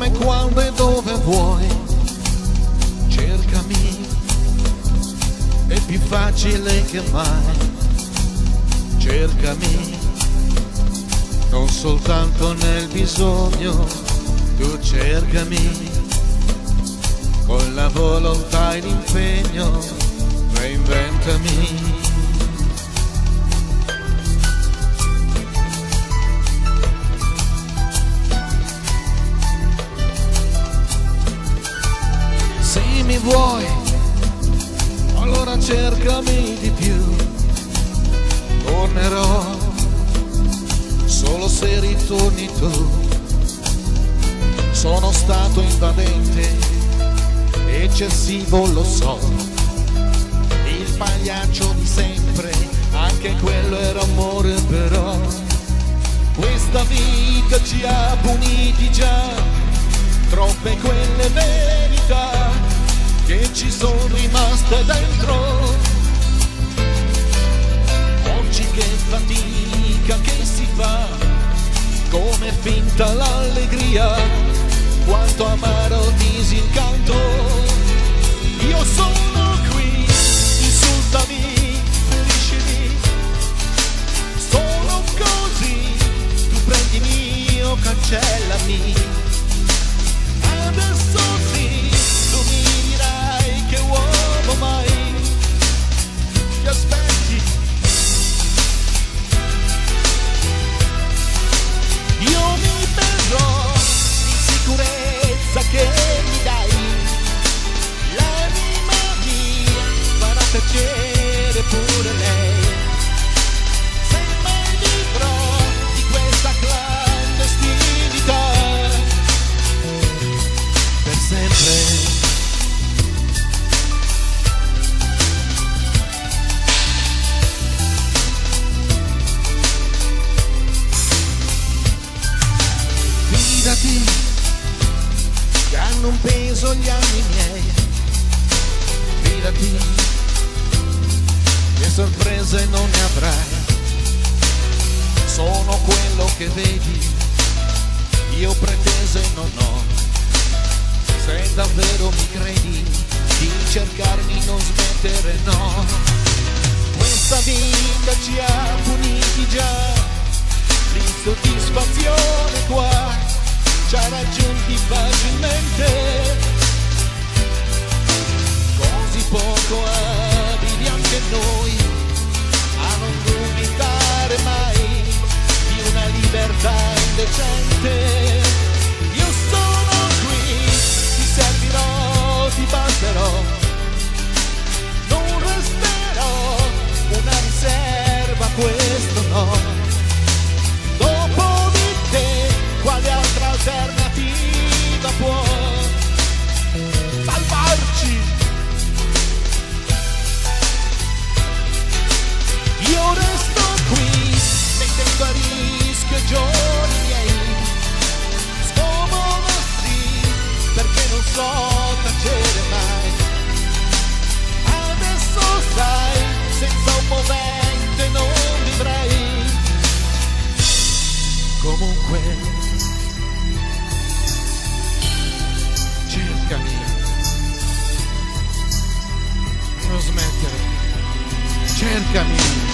come, quando e dove vuoi. Cercami, è più facile che mai. Cercami, non soltanto nel bisogno. Tu cercami, con la volontà e l'impegno. Reinventami. Se mi vuoi, allora cercami di più. Tornerò solo se ritorni tu. Sono stato invadente, eccessivo lo so. Il pagliaccio di sempre, anche quello era amore però. Questa vita ci ha puniti già, troppe quelle verità che ci sono rimaste dentro. Oggi che fatica che si fa, come finta l'allegria, quanto amaro disincanto. Io sono qui, insultami, feriscimi, solo così tu prendimi o cancellami. Adesso sì, tu mi dirai che uomo mai ti aspetti. Io mi terrò l'insicurezza che mi dai, l'anima mia farà piacere pure lei. Se mai vivrò di questa clandestinità per sempre. Fidati che hanno un peso gli anni miei. Fidati che sorprese non ne avrai. Sono quello che vedi, io pretese non ho. Se davvero mi credi, di cercarmi non smettere, no. Questa vita ci ha puniti già, l'insoddisfazione qua ci ha raggiunti facilmente, così poco abili anche noi a non dubitare mai di una libertà indecente. Io sono qui, ti servirò, ti basterò, non resterò una riserva, questo no. Dopo di te, quale altra alternativa può salvarci? Io resto qui, mettendo a rischio i giorni miei. Scomodo sì, perché non so tacere mai. Adesso sai, senza un movente non vivrei. Comunque cercami, non smettere, cercami.